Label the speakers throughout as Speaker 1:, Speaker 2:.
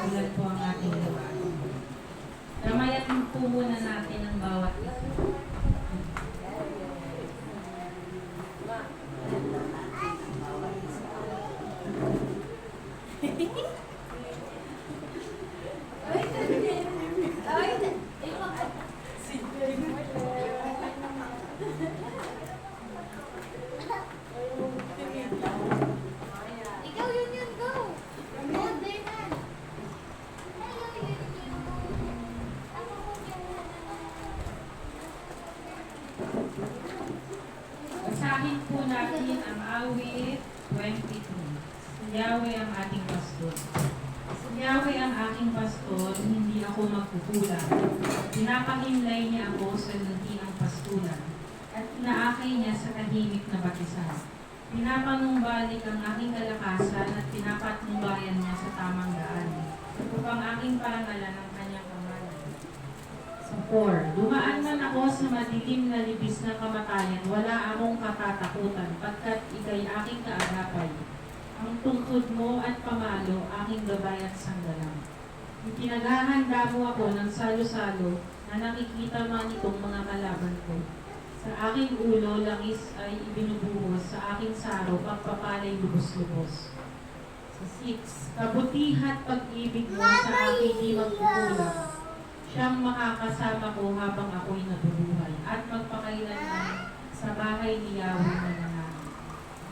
Speaker 1: simulan po ang ating gawain. Gamayan po muna natin ang bawat isa. Basahin po natin ang awit 22. Si Yahweh ang ating pastor. Si Yahweh ang aking pastor, hindi ako magkukulang. Pinapahimlay niya ako sa luntiang pastulan at inaakay niya sa tahimik na batisan. Pinapanumbalik ang aking kalakasan at pinapatnumbayan niya sa tamang daan upang aking parangalan ang kanyang kamalan. Sa 4. Dumaan man ako sa madilim na libis na kamatayan, wala akong katatakutan, pagkat ika'y aking kaagapay. Ang tungkod mo at pamalo, aking gabay at sanggalang. Ipinaghahanda mo ako ng salo-salo na nakikita man itong mga kalaban ko. Sa aking ulo, langis ay ibinubuhos, sa aking saro, pagpapalay lubos-lubos. Sa 6. Kabutihan at pag-ibig mo sa aking di magkukulang. Siyang makakasama ko habang ako'y nabubuhay at magpakailanman sa bahay ni Yahweh na nananalig.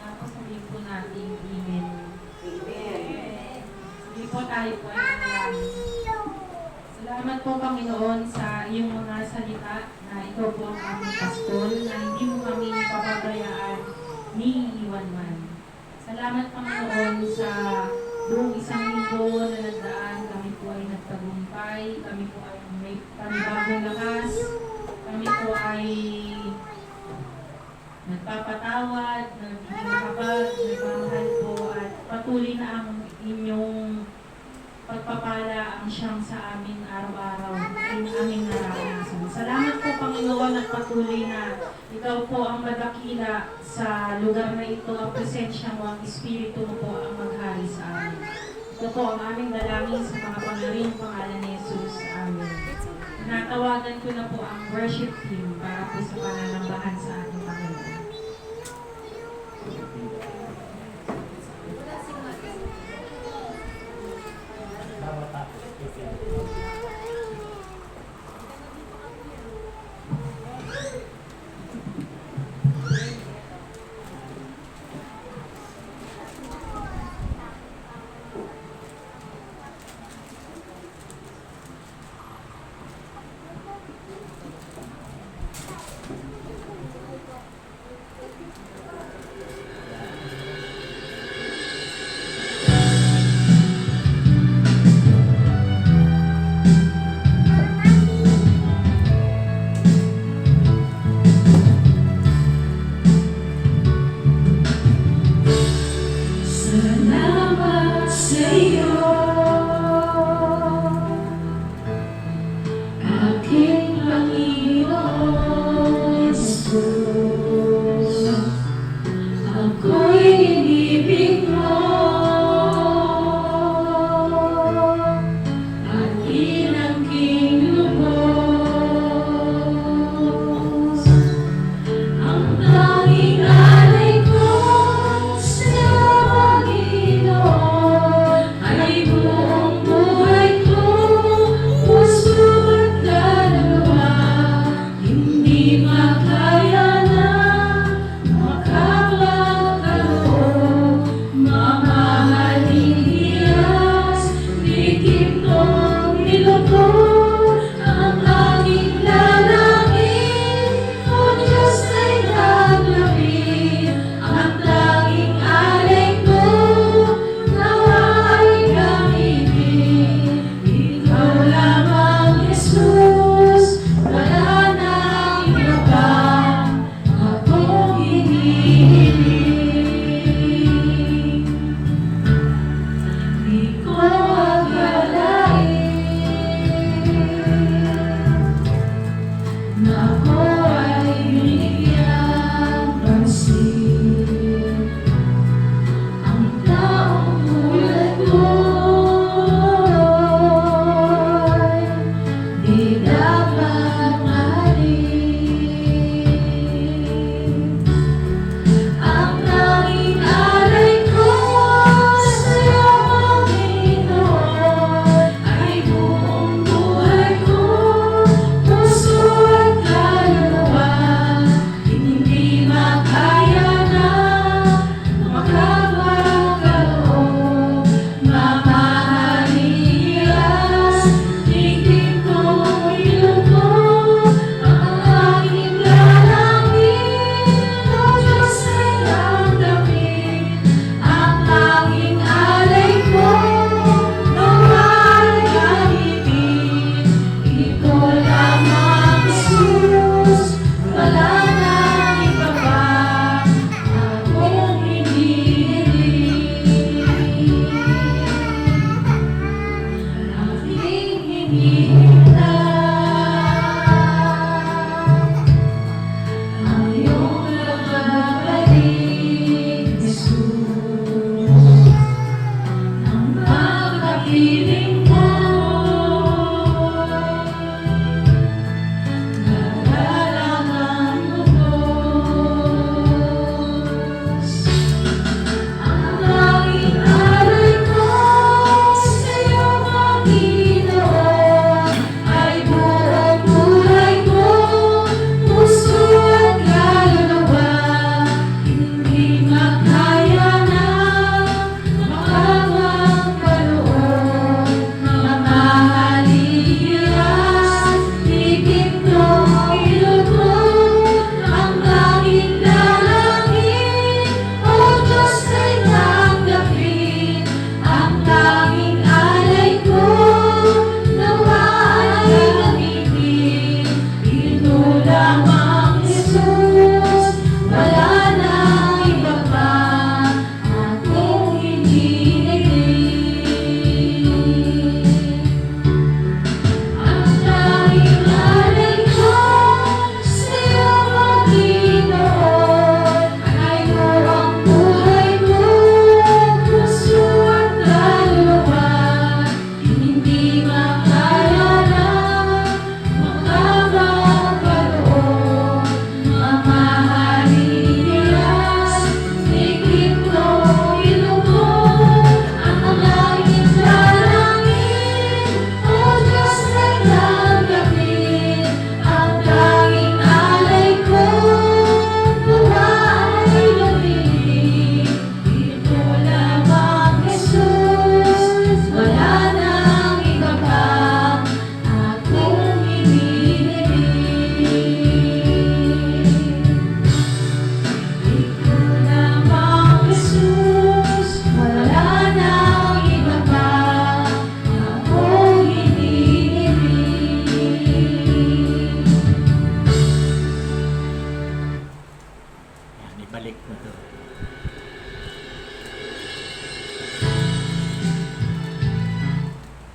Speaker 1: Tapos sabihin po natin, Amen. Amen. Sige po tayo po ay nananalig. Salamat po Panginoon sa iyong mga salita na ikaw po ang aming pastol, na hindi mo kami papabayaan ni iwan man. Salamat Panginoon sa buong isang linggo na nagdaan, kami po ay nagtagumpay, kami po ay may panibagong lakas, kami po ay nagpapatawad, nagpapakabag, nagmamahal po at patuloy na ang inyong pagpapala ang siyang sa amin araw-araw ang aming nararanasan. Salamat po Panginoon at patuloy na ikaw po ang madakila sa lugar na ito, ang presensya mo, ang Espiritu mo po ang maghari sa amin. Ito po ang aming dalangin sa mga pangaring pangalan ni Jesus. Amen. Natawagan ko na po ang worship team para po sa pananambahan sa ating Panginoon.
Speaker 2: Salamat sa iyo, aking Panginoon Jesus. Ako'y inibig mo at inangking lubos. Ang tanging alay ko sa Panginoon ay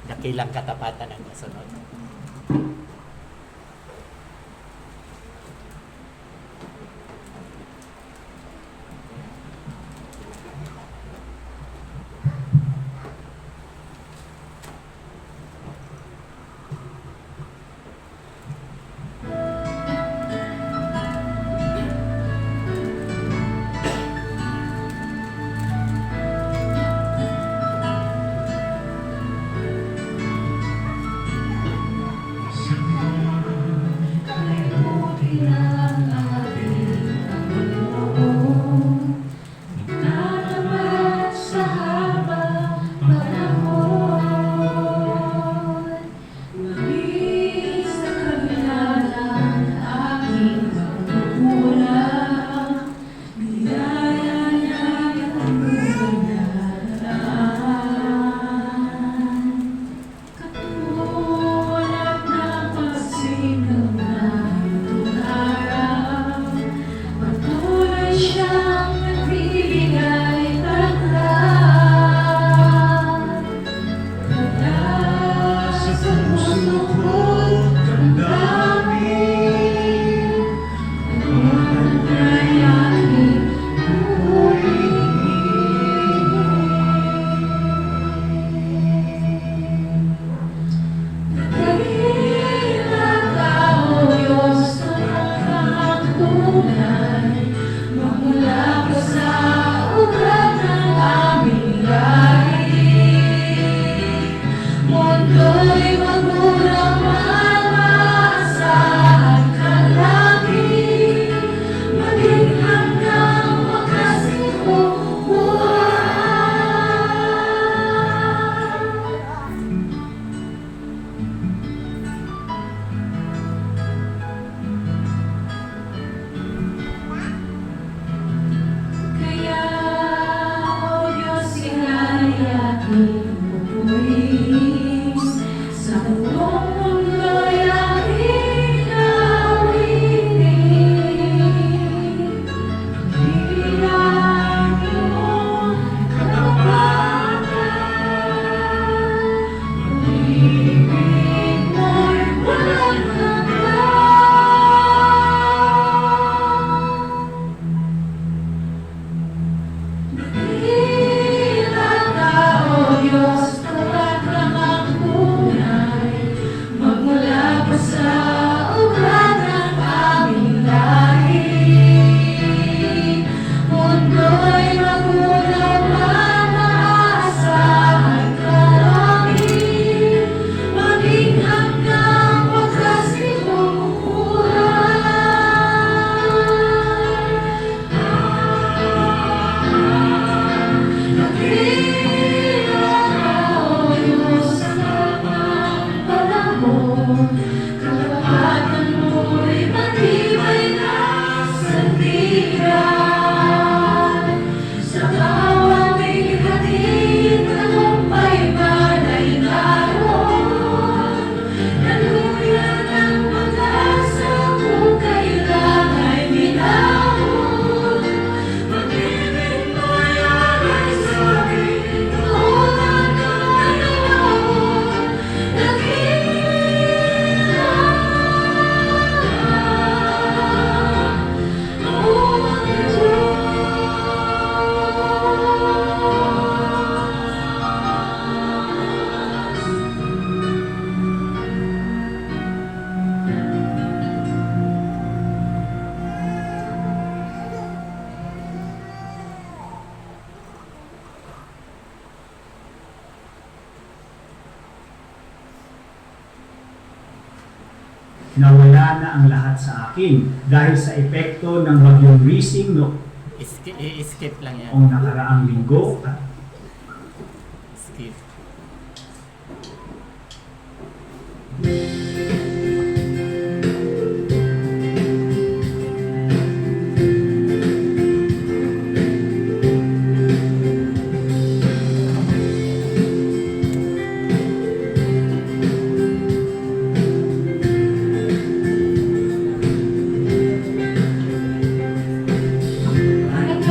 Speaker 3: Dakilang katapatan ang kasunod.
Speaker 4: Nawala na ang lahat sa akin dahil sa epekto ng bagyong Rising
Speaker 3: I-skip lang yan.
Speaker 4: noong nakaraang linggo at
Speaker 3: Skip.
Speaker 2: Ay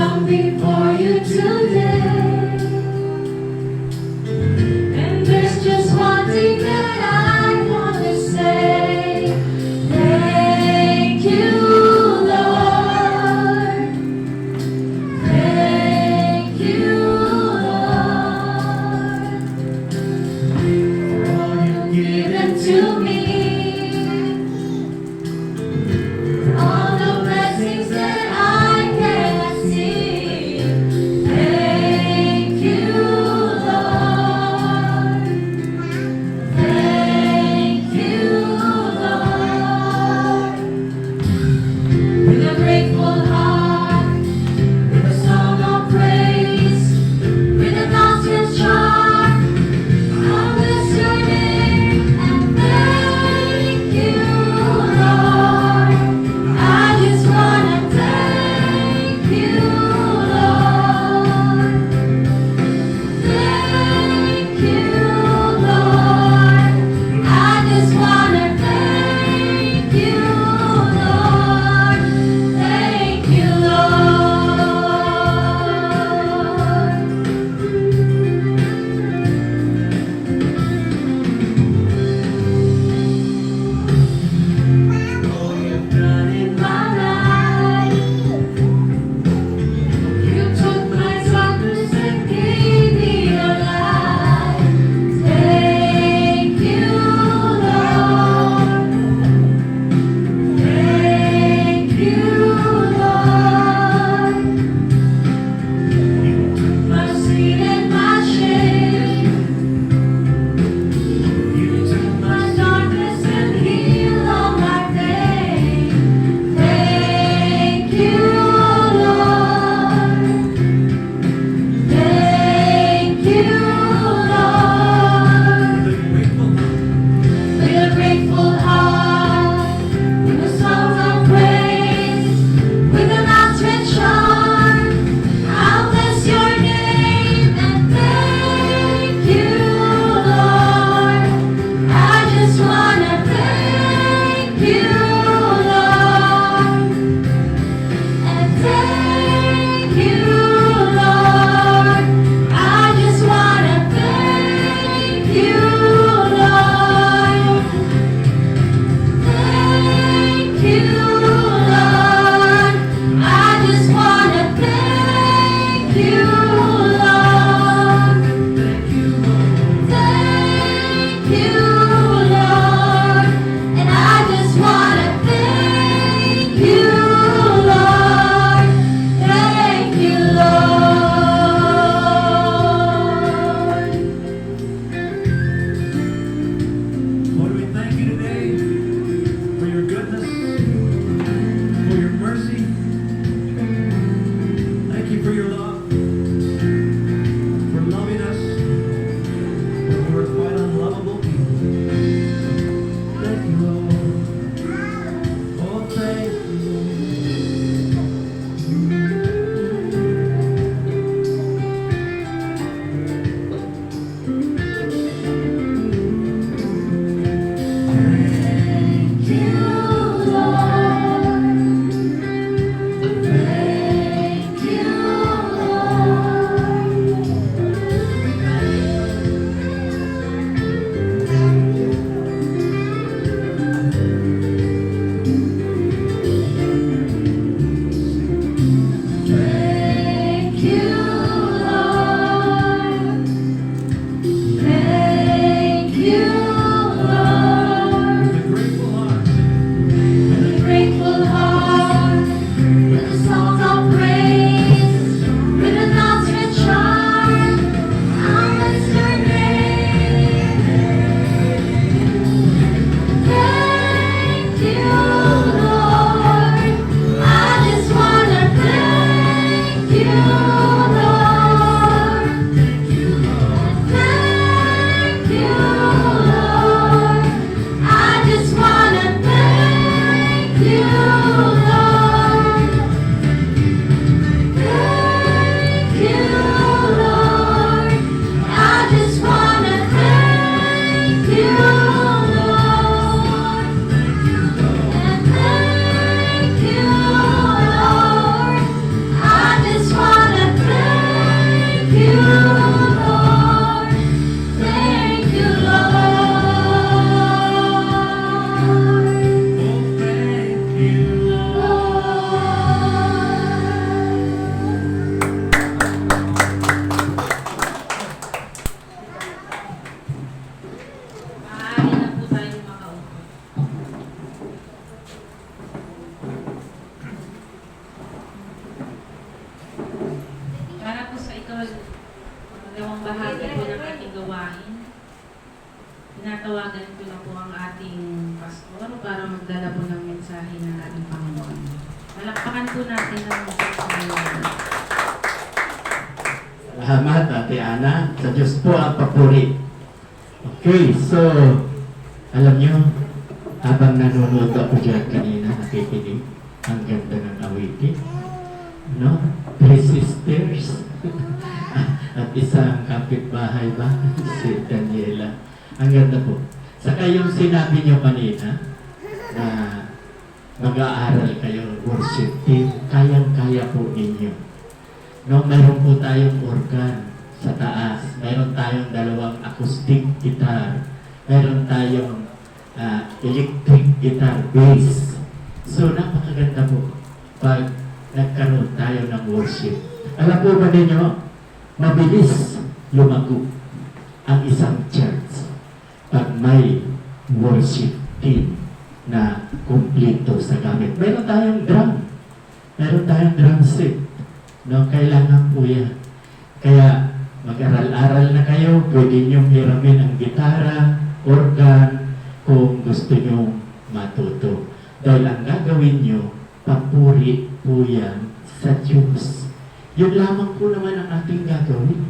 Speaker 1: Maaari na po tayo makaupo. Para po sa pangalawang bahagi po ng ating gawain, tinatawagan ko na po ang ating pastor para magdala po ng mensahe ng ating Panginoon. Palakpakan po natin ang Panginoon.
Speaker 5: Salamat, Ate Ana. Sa Diyos po ang papuri. Okay, so, alam nyo, habang nanonood ako dyan kanina, nakikinig, ang ganda ng awitin. No? Three sisters. At isang kapitbahay ba? Si Daniela. Ang ganda po. Saka yung sinabi nyo kanina, na mag-aaral kayo, worship team, kayang-kaya po ninyo. No, mayroon po tayong organ sa taas. Mayroon tayong dalawang acoustic guitar. Mayroon tayong electric guitar, bass. So, napakaganda po pag nagkaroon tayo ng worship. Alam po ba ninyo, mabilis lumago ang isang church pag may worship team na kumpleto sa gamit. Mayroon tayong drum. Mayroon tayong drum set. No, kailangan po yan. Kaya mag-aral-aral na kayo, pwede niyong hiramin ang gitara, organ, kung gusto niyong matuto. Dahil ang gagawin niyo, papuri po yan sa Diyos. Yun lamang po naman ang ating gagawin.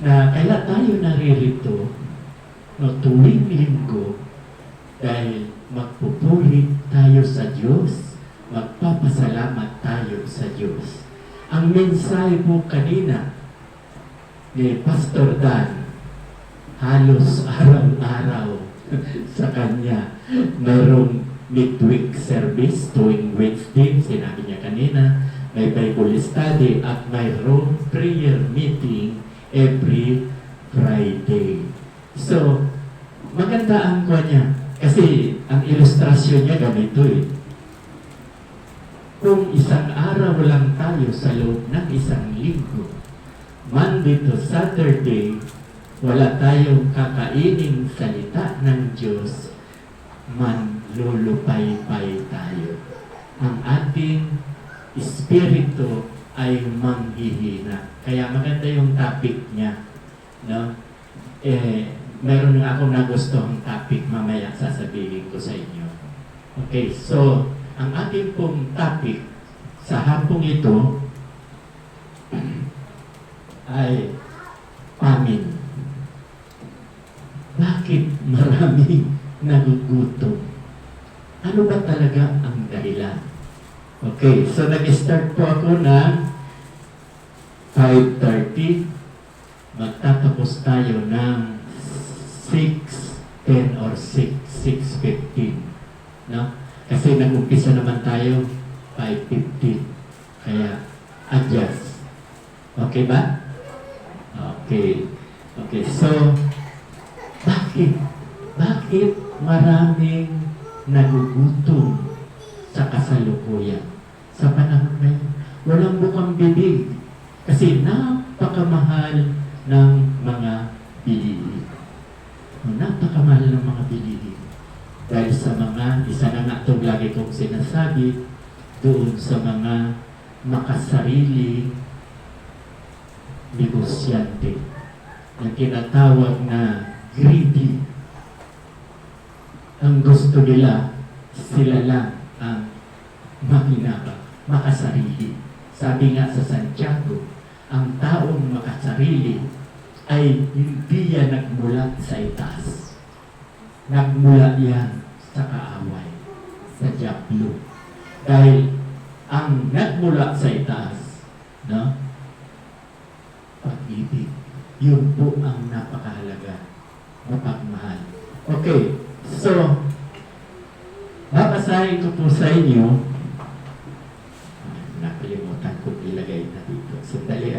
Speaker 5: Na kaya tayo naririto, no, tuwing linggo, dahil magpupuri tayo sa Diyos, magpapasalamat tayo sa Diyos. Ang mensahe po kanina ni Pastor Dan, halos araw-araw sa kanya, mayroong midweek service tuwing Wednesday, sinabi niya kanina, may Bible study at mayroong prayer meeting every Friday. So, maganda ang kanya kasi ang ilustrasyon niya ganito eh. Kung isang araw lang tayo sa loob ng isang linggo, Monday to Saturday, wala tayong kakaining salita ng Diyos, manlulupay-pay tayo. Ang ating espiritu ay manghihina. Kaya maganda yung topic niya. No? Meron nga akong nagustuhang topic, mamaya sasabihin ko sa inyo. Okay, so, ang ating pong topic sa hapong ito ay famine. Bakit maraming nagugutom? Ano ba talaga ang dahilan? Okay, so nag-start po ako ng 5:30. Magtatapos tayo ng 6:10 or 6:15. No? Kasi nag-umpisa naman tayo 5:15. Kaya adjust. Okay ba? Okay. Okay, so bakit maraming nagugutom sa kasalukuyan? Sa panahon ngayon, walang bukang bibig. Kasi napakamahal ng mga bilihin. Napakamahal ng mga bilihin. Dahil sa mga, isa na nga itong lagi kong sinasabi, doon sa mga makasarili negosyante na tinatawag na greedy. Ang gusto nila, sila lang ang makinabang, makasarili. Sabi nga sa Santiago, ang taong makasarili ay hindi yan nagmula sa itaas. Nagmula yan sa kaaway, sa diablo. Dahil ang nagmula sa itaas, no? Pag-ibig. Yun po ang napakahalaga, mapagmahal. Okay, so, babasahin ko po sa inyo. Nakalimutan ko ilagay na dito. Sandali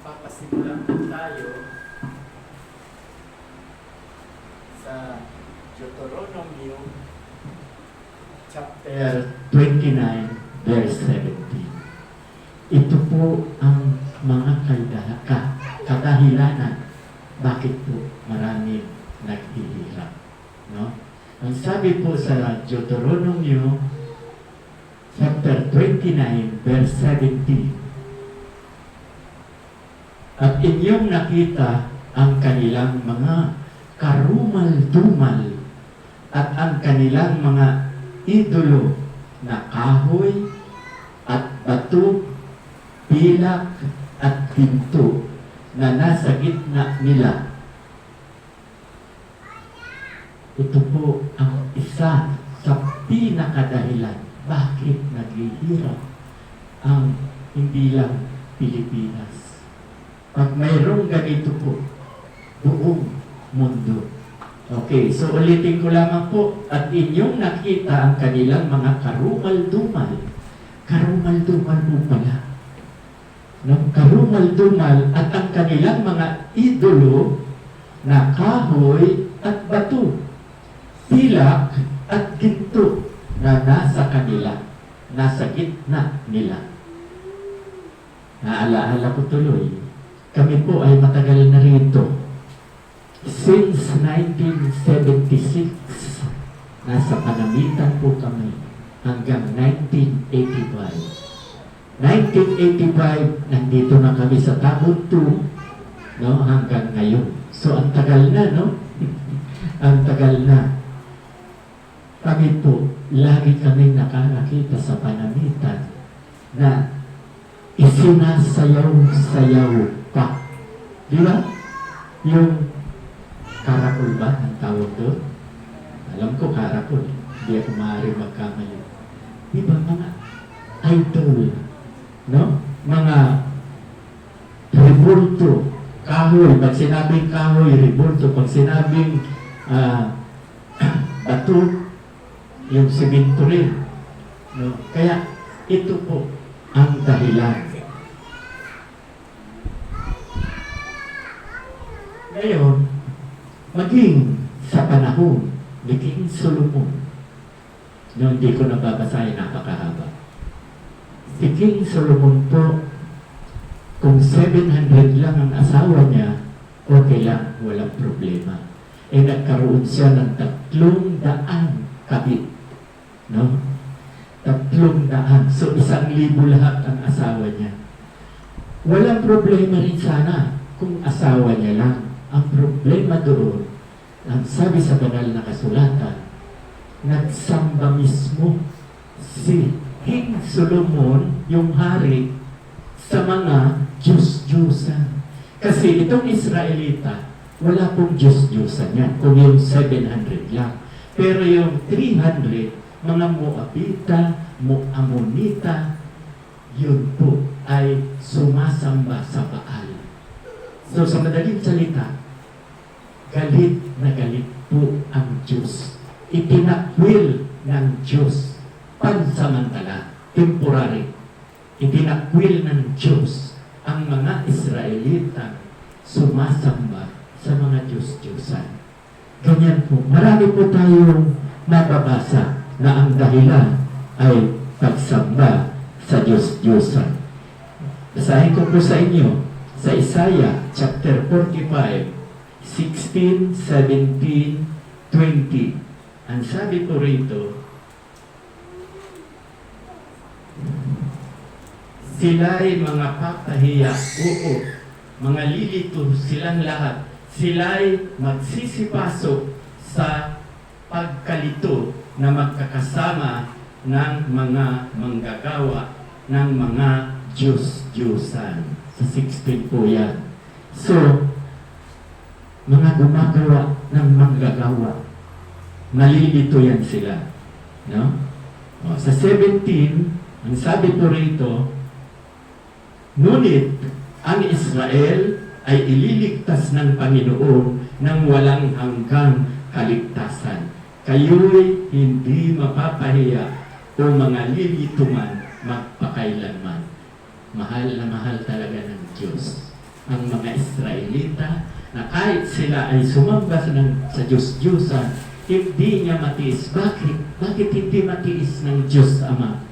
Speaker 5: Magpapasimulan po tayo sa Deuteronomy chapter 29 verse 17. Ito po ang mga kadahilanan bakit po maraming naghihirap. No? Ang sabi po sa Deuteronomy chapter 29 verse 17, at inyong nakita ang kanilang mga karumal-dumal at ang kanilang mga idolo na kahoy at bato, pilak at pinto na nasa gitna nila. Ito po ang isa sa pinakadahilan bakit naghihirap ang hindi lang Pilipinas. Pag mayroong ganito po, buong mundo. Okay, so ulitin ko lamang po, at inyong nakita ang kanilang mga karumal-dumal. Karumal-dumal po pala. No? Karumal-dumal at ang kanilang mga idolo na kahoy at bato, pilak at ginto na nasa kanila, nasa gitna nila. Naalaala ko tuloy, kami po ay matagal na rito. Since 1976, nasa Panamitan po kami hanggang 1985. 1985, nandito na kami sa Tabon 2, no, hanggang ngayon. So, ang tagal na, no? Ang tagal na. Kami po, lagi kami nakakita sa Panamitan na isinasayaw-sayaw pa. Di ba? Yung karakol ba ang tawag doon? Alam ko karakol. Hindi ako maaari magkamali. Di ba mga idol? No? Mga rebulto. Kahoy. Pag sinabing kahoy, rebulto. Pag sinabing bato, yung simento rin. No? Kaya ito po ang dahilan. Ngayon, maging sa panahon ni King Solomon, no, hindi ko nababasahin, napakahaba. Si King Solomon po, kung 700 lang ang asawa niya, okay lang, walang problema. Eh nagkaroon siya ng 300 kabit. No? 300. So 1,000 lahat ang asawa niya. Walang problema rin sana kung asawa niya lang. Ang problema doon, ang sabi sa banal na kasulatan, nagsamba mismo si King Solomon, yung hari, sa mga Diyos-Diyosan. Kasi itong Israelita, wala pong Diyos-Diyosan yan, kung yung 700 lang. Pero yung 300, mga Moabita, Amonita, yun po ay sumasamba sa Baal. So sa madaling salita, galit na galit po ang Diyos. Itinakwil ng Diyos pansamantala, temporary. Itinakwil ng Diyos ang mga Israelita sumasamba sa mga Diyos-Diyosan. Ganyan po. Marami po tayong nababasa na ang dahilan ay pagsamba sa Diyos-Diyosan. Basahin ko po sa inyo sa Isaiah chapter 45, 16, 17, 20. Ang sabi po rito, sila'y mga papahiya, oo, mga lilito silang lahat. Sila'y magsisipasok sa pagkalito na magkakasama ng mga manggagawa ng mga Diyos-Diyosan. Sa 16 po yan. So, mga gumagawa ng manggagawa, nalilito yan sila. No? O, sa 17, ang sabi po rito, ngunit ang Israel ay ililigtas ng Panginoon ng walang hanggang kaligtasan. Kayo'y hindi mapapahiya o mga lilito man magpakailanman. Mahal na mahal talaga ng Diyos ang mga Israelita na kahit sila ay sumamba sa Diyos-Diyosan, hindi niya matiis. Bakit? Bakit hindi matiis ng Diyos Ama?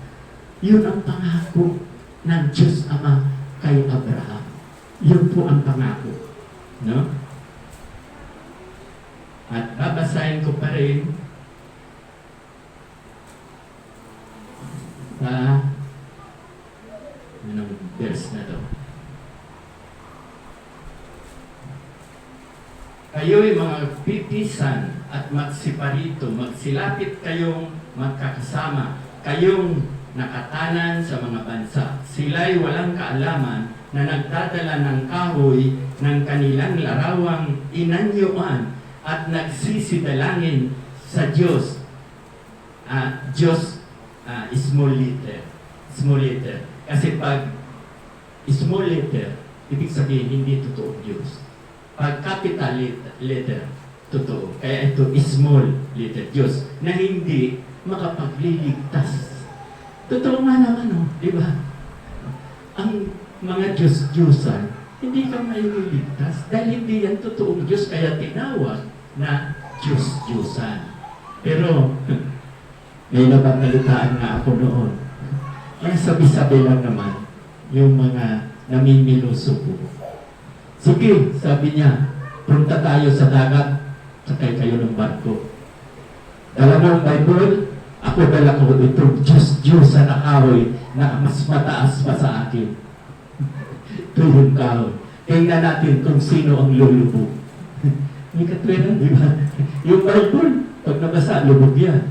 Speaker 5: Yun ang pangako ng Diyos Ama kay Abraham. Yun po ang pangako. No? At babasahin ko pa rin sa anong verse na to. Kayo'y mga pipisan at magsiparito, magsilapit kayong magkakasama, kayong nakatanan sa mga bansa. Sila'y walang kaalaman na nagdadala ng kahoy ng kanilang larawang inanyuan at nagsisidalangin sa Diyos. Small letter. Small letter. Kasi pag small letter, ibig sabihin hindi totoo Diyos. Pag capital letter, totoo. Kaya ito small letter, Diyos, na hindi makapagliligtas. Totoo nga naman, no? Di ba? Ang mga Diyos-Diyosan, hindi ka maililigtas dahil hindi yan totoong Diyos, kaya tinawag na Diyos-Diyosan. Pero, may nababalitaan nga ako noon. Ang sabi-sabi lang naman, yung mga namimiluso po. Sige, sabi niya, punta tayo sa dagat, sakay kayo ng barko. Dala mo ang Bible, ako dala ko itong Diyos-Diyosan na kahoy na mas mataas pa sa akin. Ito yung kahoy. Tingnan natin kung sino ang lulubog. May katwiran, di ba? Yung Bible, pag nabasa, lubog yan.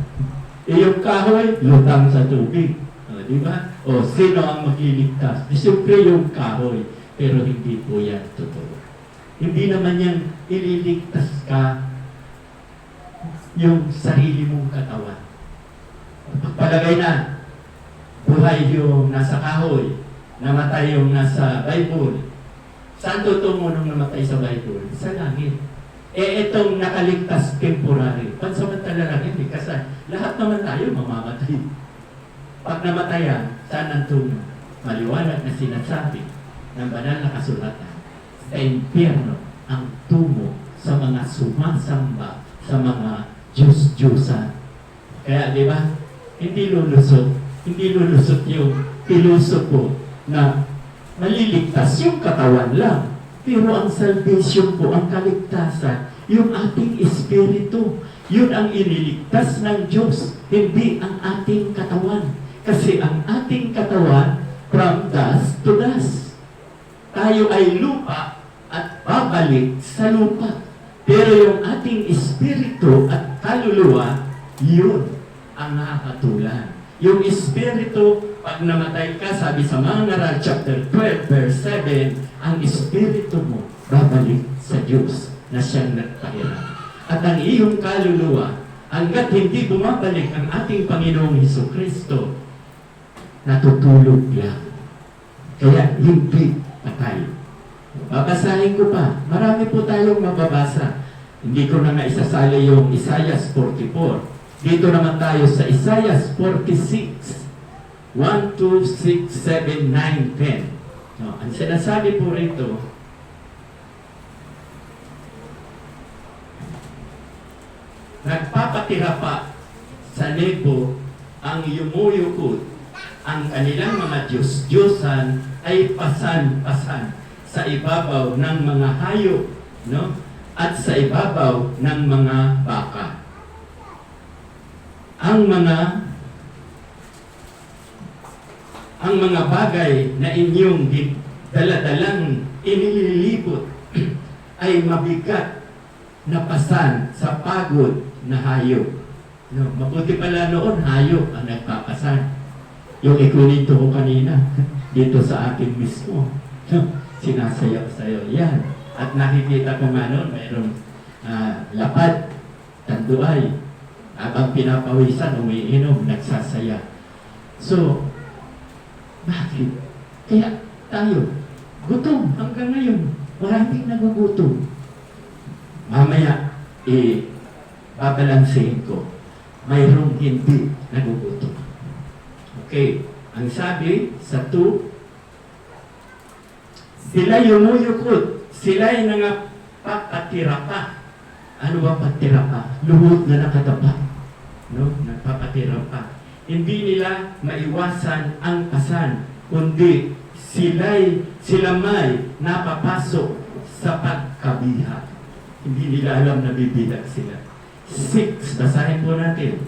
Speaker 5: Yung kahoy, lutang sa tubig. Di ba? O, sino ang magliligtas? Siyempre yung kahoy. Pero hindi po yan totoo. Hindi naman yan ililigtas ka yung sarili mong katawan. Pagpalagay na, buhay yung nasa kahoy, namatay yung nasa Bible. Saan tutungo nung namatay sa Bible? Sa langit. Itong nakaligtas temporary. Pansamantala lang yun. Kasi lahat naman tayo mamamatay. Pag namatayan, saan ang tungo? Maliwanag na sinasabi ng banal na kasulatan. Sa impyerno ang tungo sa mga sumasamba sa mga Diyos-Diyosan. Kaya di ba? Hindi lulusot yung piluso ko na maliligtas yung katawan lang. Pero ang salvation po, ang kaligtasan, yung ating espiritu, yun ang iniligtas ng Diyos, hindi ang ating katawan. Kasi ang ating katawan, from dust to dust. Tayo ay lupa at babalik sa lupa. Pero yung ating espiritu at kaluluwa, yun ang nakakatulan. Yung espiritu, pag namatay ka, sabi sa Mangaral chapter 12, verse 7, ang espiritu mo babalik sa Diyos na siyang nagpahiram. At ang iyong kaluluwa, hanggat hindi bumabalik ang ating Panginoong Hesukristo, natutulog lang. Kaya hindi patay. Babasahin ko pa. Marami po tayong mababasa. Hindi ko na nga isasali yung Isaiah 44. Dito naman tayo sa Isaiah 46. 1, 2, 6, 7, 9, 10. No, ang sinasabi po rito, nagpapatira pa sa Nebo ang yumuyukod, ang kanilang mga Diyos-Diyosan ay pasan-pasan. sa ibabaw ng mga hayop, no? At sa ibabaw ng mga baka. Ang mga bagay na inyong daladalang inililibot ay mabigat na pasan sa pagod na hayop. No, mabuti pala noon, hayop ang nagpapasan. Yung ikunito ko kanina, dito sa akin mismo, sinasayaw-sayaw yan. At nakikita ko nga noon, mayroong lapad, tanduay, habang pinapawisan, umiinom, nagsasaya. So, bakit? Kaya tayo, gutom hanggang ngayon. Maraming nagugutom. Mamaya, babalansehin ko. Mayroong hindi nagugutom. Okay, ang sabi sa 2, sila yumuyukod, sila'y nangapapatira pa. Ano ba patira pa? Luhod na nakatapat. No? Nagpapatira pa. Hindi nila maiwasan ang pasan, kundi sila may napapasok sa pagkabiha. Hindi nila alam na bibilag sila. 6, basahin po natin.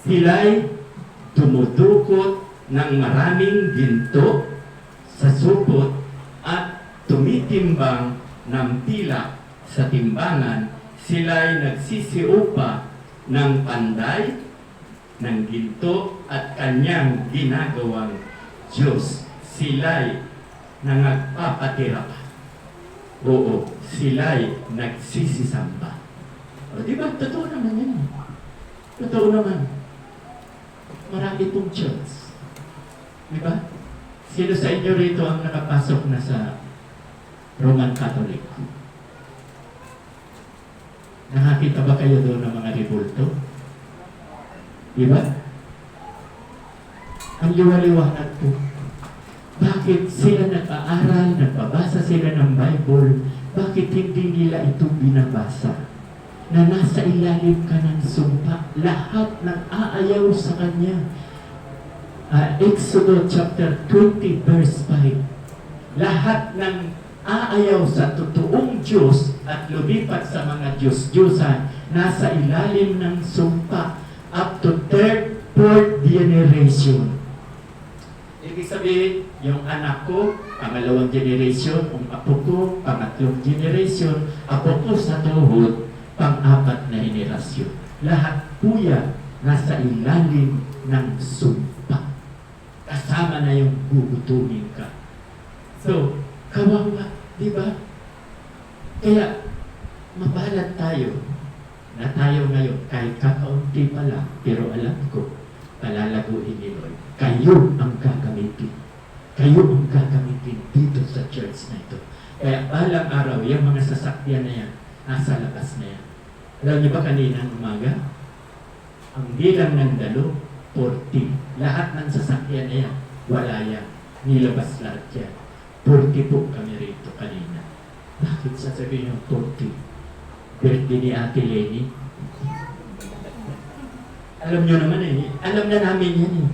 Speaker 5: Sila'y tumudukot ng maraming ginto sa supot at tumitimbang ng tila sa timbangan. Sila'y nagsisiupa ng panday, ng ginto at kanyang ginagawang Diyos. Sila'y nangagpapatira pa. Oo, sila'y nagsisisamba. O, di ba? Totoo naman yan. Totoo naman. Marami pong church. Di ba? Sino sa inyo rito ang nakapasok na sa Roman Catholic? Nakakita ba kayo doon ng mga rebulto? Di ba? Ang liwaliwanag po. Bakit sila nag-aaral, nagbabasa sila ng Bible, bakit hindi nila ito binabasa? Na nasa ilalim ka ng sumpa, lahat ng aayaw sa Kanya. Exodus chapter 20 verse 5. Lahat ng aayaw sa totoong Diyos at lumipat sa mga Diyos-Diyosan, nasa ilalim ng sumpa up to 3rd, 4th generation. Ibig sabihin, yung anak ko, pangalawang generation, ang apo ko, pangatlong generation, apo ko sa tuhod, pang-apat na henerasyon. Lahat po yan nasa ilalim ng sumpa. Kasama na yung gugutumin ka. So, kawawa, di ba? Kaya, mabalat tayo na tayo ngayon, kahit kakaunti pa lang, pero alam ko, palalaguin ni Lord. Kayo ang gagamitin. Kayo ang gagamitin dito sa church na ito. Kaya balang araw, yung mga sasakyan na yan, nasa labas na yan. Alam niyo ba kaninang umaga? Ang bilang ng dalo, 40. Lahat ng sasakyan na yan, wala yan. Nilabas lahat yan. 40 po kami rito kanina. Bakit sasabihin yung 40? Birthday ni Ate Lenny? Alam nyo naman eh. Alam na namin yan eh.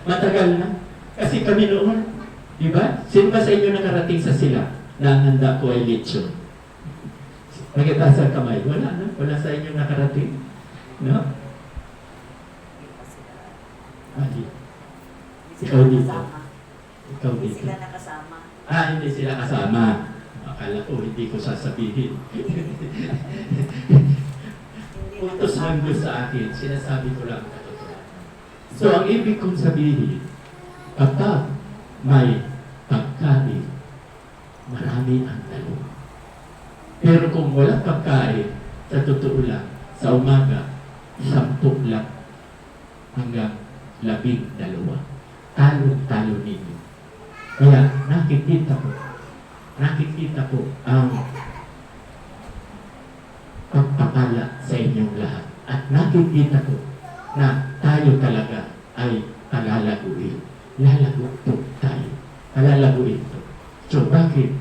Speaker 5: Matagal na. Kasi kami noon, di ba? Sino ba sa inyo nakarating sa sila na ang handa ko ay lechon? Nakita sa kamay. Wala na. Wala sa inyo nakarating. No? Ali. Ikaw dito. Ikaw
Speaker 6: Hindi
Speaker 5: dito.
Speaker 6: sila nakasama.
Speaker 5: Hindi sila kasama. Akala ko hindi ko sasabihin. Utos ng Diyos sa akin. Sinasabi ko lang na totoo. So, ang ibig kong sabihin, kapag may pagkain, marami ang dalo. Pero kung walang pagkain, sa totoo lang, sa umaga, 10 lang hanggang 12. Talo-talo ninyo. Kaya nakikita ko ang pagpapala sa inyong lahat. At nakikita ko na tayo talaga ay palalaguin. Lalago po tayo. Palalaguin po. So bakit?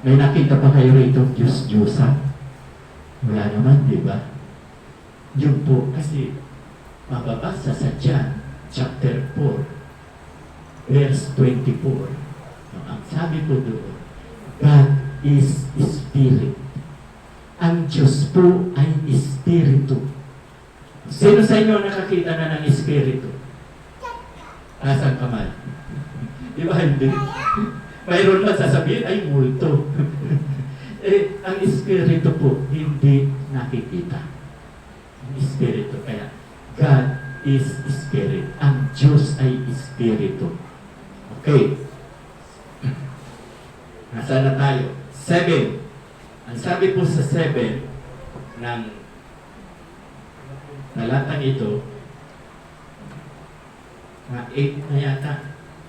Speaker 5: May nakita pa kayo rito Diyos-Diyosan? Wala naman, di ba? Yun po kasi mababasa sa John chapter 4 verse 24. No, ang sabi po doon, God is Spirit. Ang Diyos po ay Espiritu. Sino sa inyo nakakita na ng Espiritu? Asan ka man? Di ba hindi? Mayroon man sasabihin, ay multo. Ang Espiritu po, hindi nakikita. Ang Espiritu. Kaya, God is Spirit. Ang Diyos ay Espiritu. Okay. Nasaan na tayo? 7. Ang sabi po sa 7 ng talatang ito, na 8 na yata.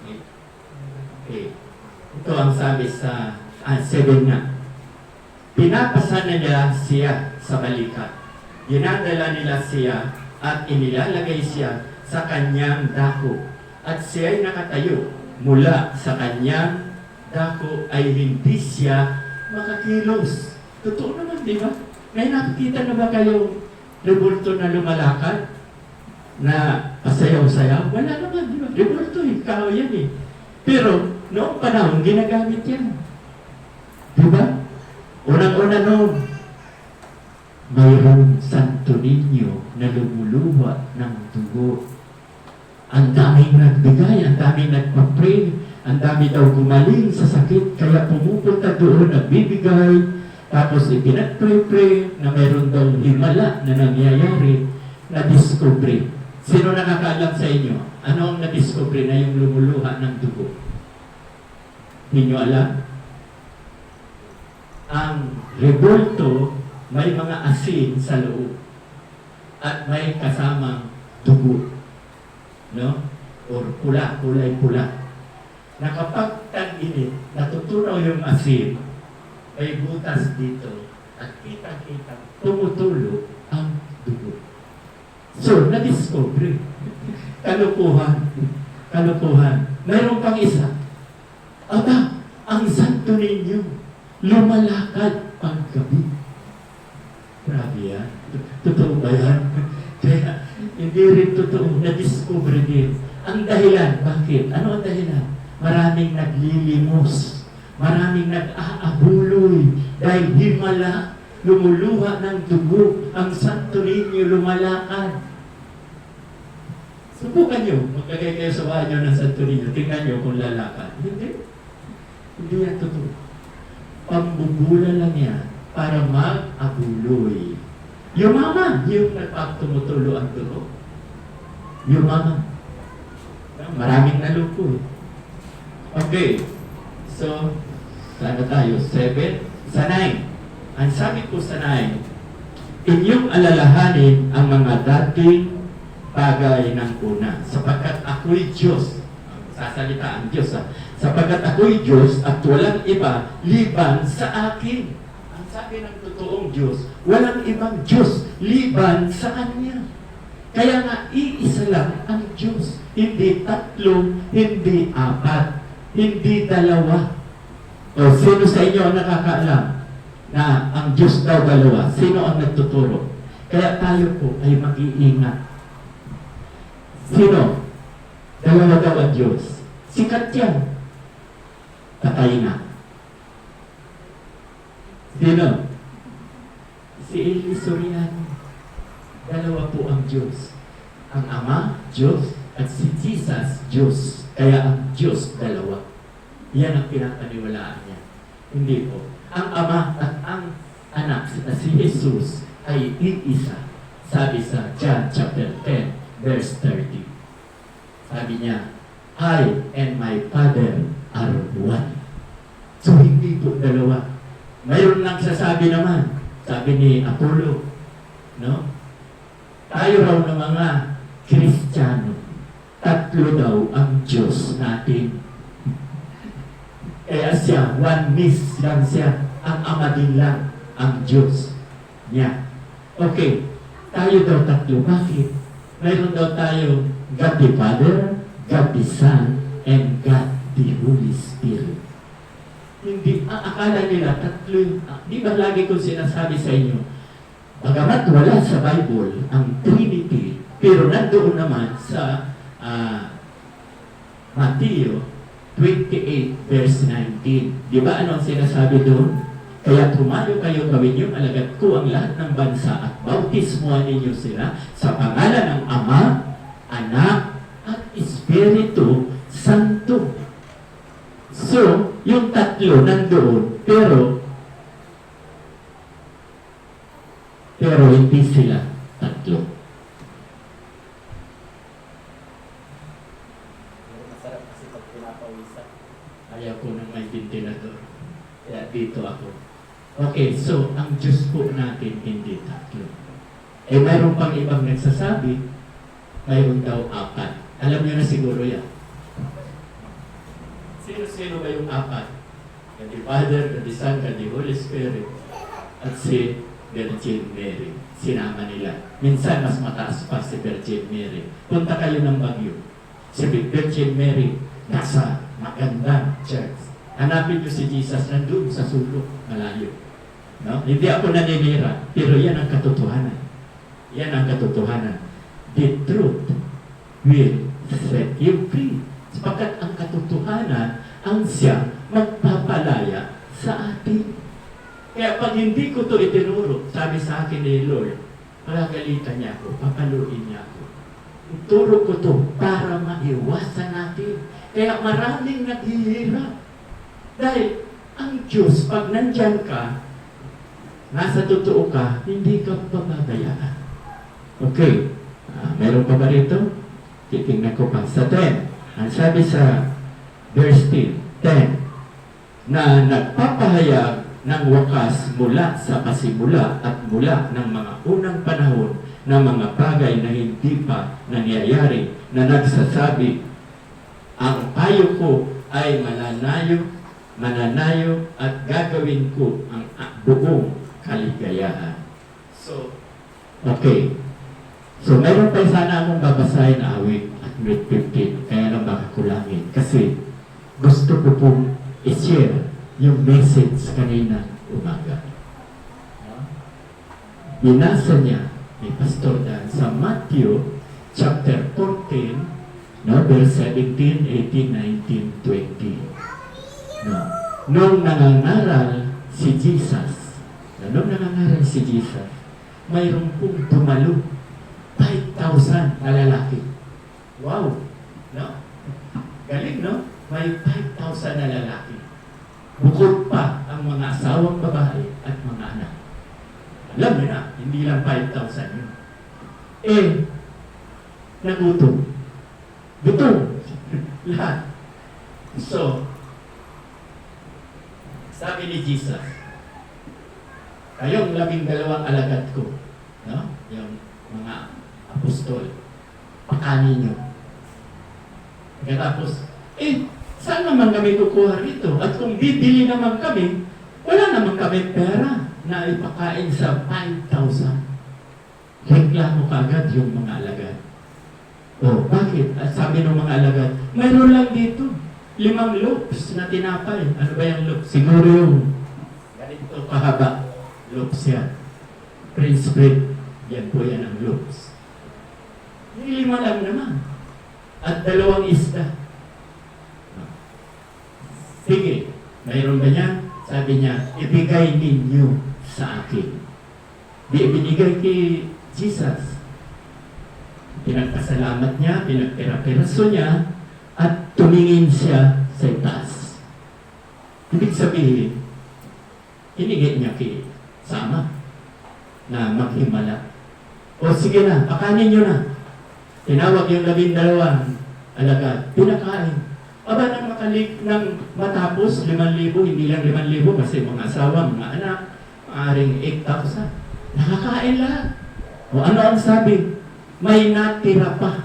Speaker 5: 8. Okay. Ito ang sabi sa 7 nga. Pinapasana niya siya sa balikat. Ginadala nila siya at inilalagay siya sa kanyang dako. At siya ay nakatayo mula sa kanyang dako ay hindi siya makakilos. Totoo naman, di ba? May nakikita na ba kayo rebulto na lumalakad? Na pasayaw-sayaw? Wala naman, di ba? Rebulto, ikaw yan eh. Pero, noong panahon, ginagamit yan. Di ba? Unang-una noon, mayroong Santo Niño na lumuluwa ng dugo. Ang daming nagbigay, ang daming nagpa-pray, ang dami daw gumaling sa sakit, kaya pumupunta doon, nagbibigay, tapos ipinag-pray-pray na mayroon daw himala na nangyayari, na-discovery. Sino nakakaalam sa inyo? Ano ang na-discovery na yung lumuluha ng dugo? Hindi nyo alam? Ang rebulto, may mga asin sa loob at may kasamang dugo, no? Or pula, kulay pula. Na kapag tag-init, natutunaw yung asin, may butas dito at kita-kita tumutulo ang dugo. So, na-discovery. Kalukuhan. Kalukuhan. Mayroon pang isa. Aba, ang Santo Niño lumalakad paggabi. Grabe yan. Totoo ba yan? Kaya, hindi rin totoo. Na-discover din. Ang dahilan, bakit? Ano ang dahilan? Maraming naglilimos. Maraming nag-aabuloy. Dahil himala, lumuluha ng dugo. Ang Santo Niño lumalakad. Subukan nyo. Magkagay kayo sa bahay nyo ng Santo Niño. Tingnan nyo kung lalakad. Hindi. Hindi yan totoo. Pambubula lang yan para mag-abuloy. Yumaman, yung nagpaptumutulo ang dugo. Yumaman. Maraming naluko. Okay. So, saan na tayo? 7. Sa 9. Ang sabi ko sa 9, inyong alalahanin ang mga dating bagay ng una, sapagkat ako'y Diyos. Sasalita ang Diyos, ha? Sapagkat ako'y Diyos at walang iba liban sa akin. Ang sabi ng totoong Diyos, walang ibang Diyos liban sa Kanya. Kaya nga, iisa lang ang Diyos. Hindi 3, hindi 4, hindi 2. O sino sa inyo ang nakakaalam na ang Diyos daw 2? Sino ang nagtuturo? Kaya tayo po ay mag-iingat. Sino? 2 daw ang Diyos. Sikat yan. Patay na. Sino? Si Eli Soriano. 2 po ang Diyos. Ang Ama, Diyos, at si Jesus, Diyos. Kaya ang Diyos, 2. Yan ang pinapaniwalaan niya. Hindi po. Ang Ama at ang Anak na si Jesus ay iisa. Sabi sa John chapter 10, verse 30. Sabi niya, I and my Father are one. So, hindi po 2. Mayroon lang sasabi naman, sabi ni Apollo, no? Tayo raw ng mga Kristiyano, 3 daw ang Diyos natin. Kaya siya, oneness lang siya, ang Ama din lang ang Diyos niya. Okay, tayo daw 3. Bakit? Mayroon daw tayo God the Father, God the Son, and God the Holy Spirit. Hindi, akala nila 3. Di ba lagi kong sinasabi sa inyo, bagamat wala sa Bible ang Trinity, pero nandoon naman sa Mateo 28 verse 19. Di ba ano ang sinasabi doon? Kaya tumayo kayo, gawin yung alagad ko ang lahat ng bansa at bautismuhan ninyo sila sa pangalan ng Ama, Anak, at Espiritu Santo. So, yung tatlo nandoon, pero hindi sila tatlo.
Speaker 3: Masarap kasi pag pinapawisan.
Speaker 5: Ayaw ko nang may ventilador. Kaya dito ako. Okay, so ang Diyos po natin hindi tatlo. Eh mayroon pang ibang nagsasabi, mayroon daw 4. Alam niyo na siguro yan. Sino-sino ba yung 4? God the Father, God the Son, God the Holy Spirit, at si Virgin Mary. Sinama nila. Minsan mas mataas pa si Virgin Mary. Punta kayo ng Baguio. Si Virgin Mary nasa magandang church. Hanapin niyo si Jesus nandun sa sulok, malayo. No? Hindi ako naninira, pero yan ang katotohanan. Yan ang katotohanan. The truth will set you free. Sapagkat ang katotohanan ang siyang magpapalaya sa atin. Kaya pag hindi ko ito itinuro, sabi sa akin ni Lord, palagalitan niya ako, papaluin niya ako. Ituro ko ito para maiwasan natin. Kaya maraming naghihirap. Dahil ang Diyos, pag nandyan ka, nasa totoo ka, hindi ka pababayaan. Okay. Meron pa ba rito? Titingnan ko pa. Sa 10. Ang sabi sa verse 10, na nagpapahayag ng wakas mula sa pasimula at mula ng mga unang panahon ng mga bagay na hindi pa nangyayari, na nagsasabi, ang payo ko ay mananayo at gagawin ko ang buong kaligayahan. So, okay. So, meron pa sana akong babasahin na awit at grade 15, kaya lang baka kulangin. Kasi, gusto ko pong i-share yung message kanina umaga. Binasa niya ni Pastor Dan sa Matthew chapter 14, no, verse 17, 18, 19, 20. No. Nung nangangaral si Jesus, mayroon pong dumalo 5,000 na lalaki. Wow! No? Galing, no? May 5,000 na lalaki. Bukod pa ang mga asawang babae at mga anak. Alam niyo na, hindi lang 5,000 yun. Nagutom. Gutom. Lahat. So, sabi ni Jesus, kayong 12 alagad ko, no? Yung mga apostol, pakanin nyo. Katapos, saan naman kami kukuha rito? At kung bibili naman kami, wala naman kami pera na ipakain sa 5,000. Reklamo kagad yung mga alagad. Bakit? At sabi ng mga alagad, mayroon lang dito 5 loaves na tinapay. Ano ba yung loaves? Siguro yung ganito kahaba. Loaves yan. Prince bread. Yan po yan ang loaves. Yung 5 lang naman. At 2 isda. Sige, mayroon ba niya? Sabi niya, ibigay ninyo sa akin. Di ibinigay kay Jesus. Pinagpasalamat niya, pinagpira-piraso niya, at tumingin siya sa itaas. Ibig sabihin, hinigit niya kay Sama na maghimala. O sige na, pakanin nyo na. Tinawag yung 12 alagad, pinakain. Aba nang nang matapos 5,000, hindi lang 5,000 kasi mga asawa, mga anak, maaring 8,000. Nakakain lahat. O ano ang sabi? May natira pa.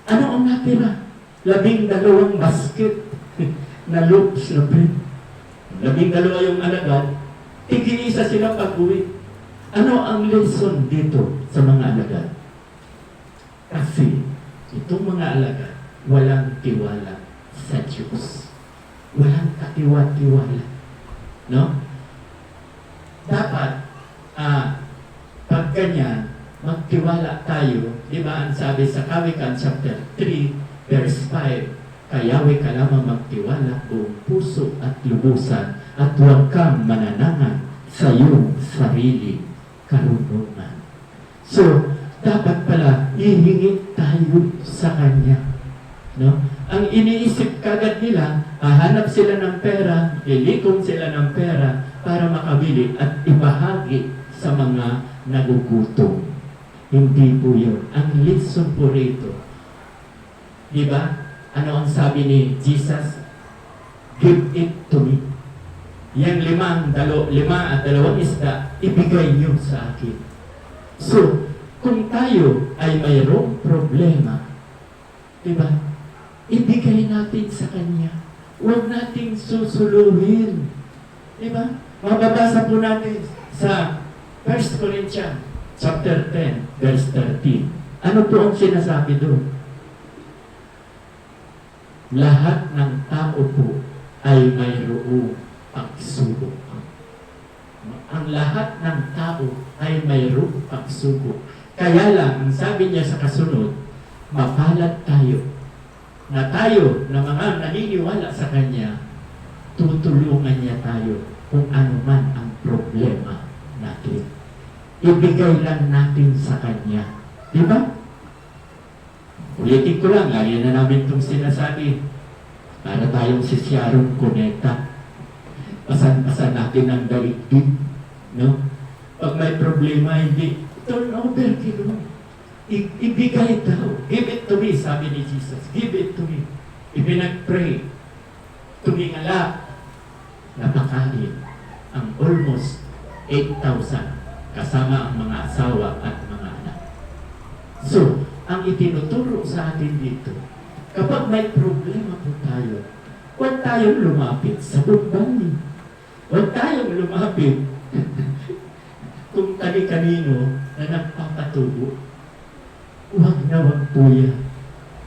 Speaker 5: Ano ang natira? 12 basket na loaves na bread. 12 yung alagad, tig-iisa sila pag-uwi. Ano ang lesson dito sa mga alagad? Kasi itong mga alagad, walang tiwala sa Diyos. Walang katiwa-tiwala. No? Dapat, pag ganyan, magtiwala tayo. Di ba ang sabi sa Kawikan chapter 3, verse 5, Kayawi ka lamang magtiwala buong puso at lubusan at huwag kang mananangan sa iyong sarili karunungan. So, dapat pala ihingi tayo sa Kanya. No? Ang iniisip kagad nila, hahanap sila ng pera, ilikom sila ng pera para makabili at ibahagi sa mga nagugutom. Hindi po yun. Ang lesson po rito, di ba? Ano ang sabi ni Jesus? Give it to me. Yang lima at dalawang isda, ibigay niyo sa akin. So, kung tayo ay mayroong problema, di ba? Ibigay natin sa Kanya. Huwag nating susuluhin. Di ba? Mababasa po natin sa 1 Corinthians chapter 10, verse 13. Ano po ang sinasabi doon? Lahat ng tao po ay mayroong pagsubok. Ang lahat ng tao ay mayroong pagsubok. Kaya lang, ang sabi niya sa kasunod, mapalad tayo na mga naniniwala sa Kanya, tutulungan niya tayo kung ano man ang problema natin. Ibigay lang natin sa Kanya. Di ba? Ulitin ko lang, lagi na namin itong sinasabi. Para tayong si Sharon Cuneta. Pasan-pasan natin ang daigdig. No? Pag may problema, hindi, turn over kay Lord. Ibigay daw. Give it to me, sabi ni Jesus. Give it to me. Ipinag-pray. Tumingala. Napakain ang almost 8,000 kasama ang mga asawa at mga anak. So, ang itinuturo sa atin dito, kapag may problema po tayo, huwag tayong lumapit sa bumbani. Huwag tayong lumapit kung kani-kanino na nagpapatubo. Huwag na huwag po yan.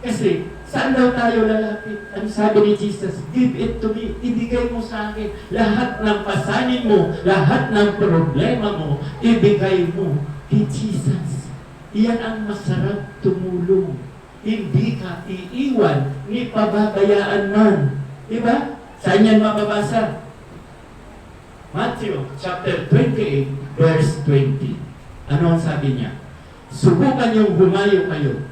Speaker 5: Kasi, saan daw tayo lalapit? Ang sabi ni Jesus, give it to me, ibigay mo sa akin. Lahat ng pasanin mo, lahat ng problema mo, ibigay mo kay Jesus. Iyan ang masarap tumulong. Hindi ka iiwan, ni pababayaan man. Diba? Saan yan mababasa? Matthew chapter 28, verse 20. Ano ang sabi niya? Subukan niyong humayo kayo.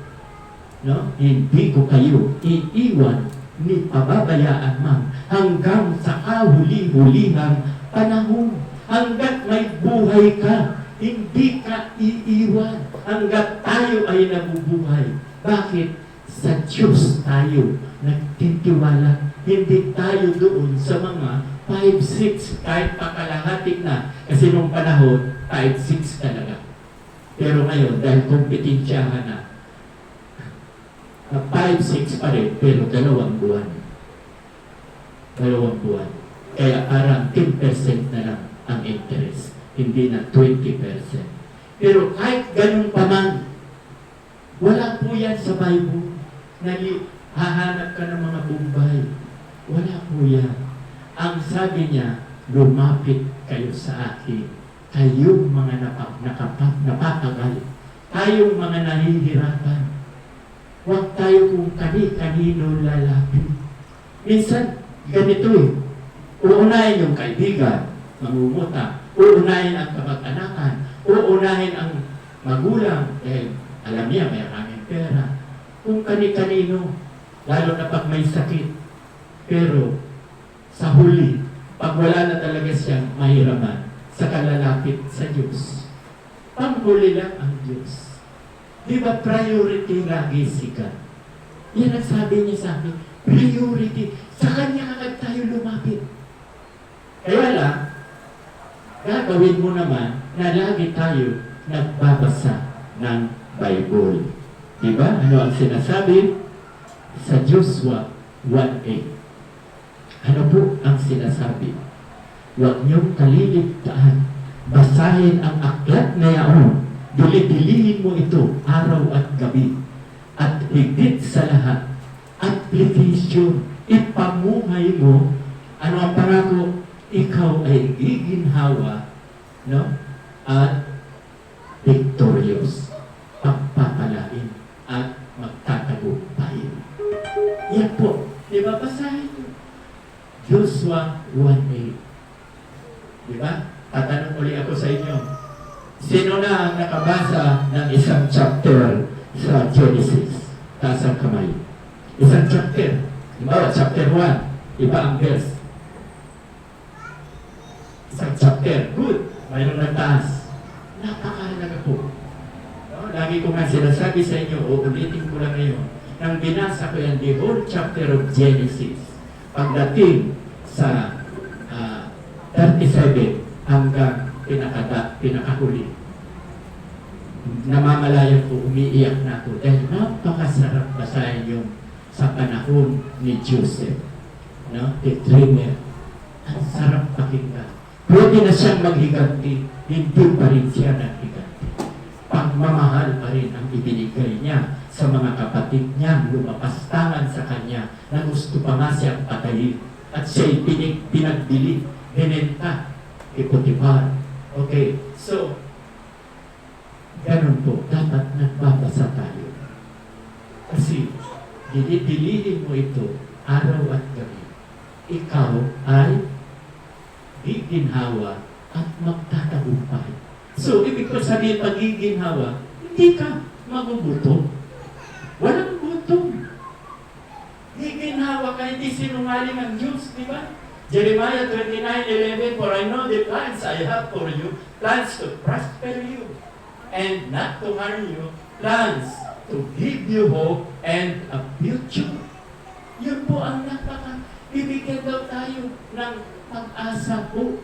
Speaker 5: No? Hindi ko kayo iiwan, ni pababayaan man, hanggang sa kahuli-hulihang panahon. Hanggat may buhay ka, hindi ka iiwan. Hanggat tayo ay nabubuhay. Bakit? Sa Diyos tayo nagtitiwala. Hindi tayo doon sa mga 5-6, kahit pakalahati na. Kasi nung panahon, 5-6 talaga. Pero ngayon, dahil kompetensyahan na, 5-6 pa rin, pero 2 buwan. 2 buwan. Kaya parang 10% na lang ang interest. Hindi na 20%. Pero kahit ganun pa man, wala po yan sa Bible. Hahanap ka ng mga Bombay. Wala po yan. Ang sabi niya, lumapit kayo sa akin. Kayong mga napatagal. Tayong mga nahihirapan. Huwag tayo kung kani-kanino lalapit. Minsan, ganito eh. Uunahin yung kaibigan, mangungutang. Uunahin ang kamag-anakan. Uunahin ang magulang. Alam niya, may maraming pera. Kung kani-kanino, lalo na pag may sakit. Pero, sa huli, pag wala na talaga siyang mahiraman, sa kalalapit sa Diyos. Panghuli lang ang Diyos. Di ba priority lagi si God? Yan ang sabi niya sa akin, priority. Sa Kanya agad tayo lumapit. Kaya lang, gagawin mo naman na lagi tayo nagbabasa ng Bible. Diba? Ano ang sinasabi? Sa Joshua 1:8. Ano po ang sinasabi? Huwag niyong kaliligtaan. Basahin ang aklat na yaon. Dili-dilihin mo ito araw at gabi. At higit sa lahat, application. Ipamuhay mo. Ano ang pangako? Ikaw ay giginhawa, no? At victorious. Pagpapalain at magtatagumpay. Yan po. DNA. Di ba? Tatanong uli ako sa inyo. Sino na ang nakabasa ng isang chapter sa Genesis? Taas ang kamay. Isang chapter. Halimbawa, chapter 1. Iba ang verse. Isang chapter. Good. Mayroon ng taas. Napakahalaga po. No? Lagi ko nga sinasabi sa inyo, uulitin ko lang ngayon, nang binasa ko yan, the whole chapter of Genesis, pagdating sa 37 hanggang pinakahuli, namamalayan ko, umiiyak na ako dahil napakasarap basahin yung sa panahon ni Joseph, no? The dreamer. Ang sarap pakinggan. Pwede na siyang maghiganti, hindi pa rin siya naghiganti. Pagmamahal pa rin ang ibinigay niya sa mga kapatid niya, lumapastangan sa kanya na gusto pa nga siyang patayin. At siya'y pinagbili, binenta, Potiphar. Okay, so, ganun po, dapat nagbabasa tayo. Kasi, dinidilihin mo ito araw at gabi. Ikaw ay giginhawa at magtatagumpay. So, ibig ko sabihin, pag giginhawa, hindi ka magugutom. Walang gutom. Giginhawa ka, hindi sinungaling ang Diyos, di ba? Jeremiah 29:11, for I know the plans I have for you, plans to prosper you, and not to harm you, plans to give you hope and a future. Yun po ang bibigyan daw tayo ng pag-asa po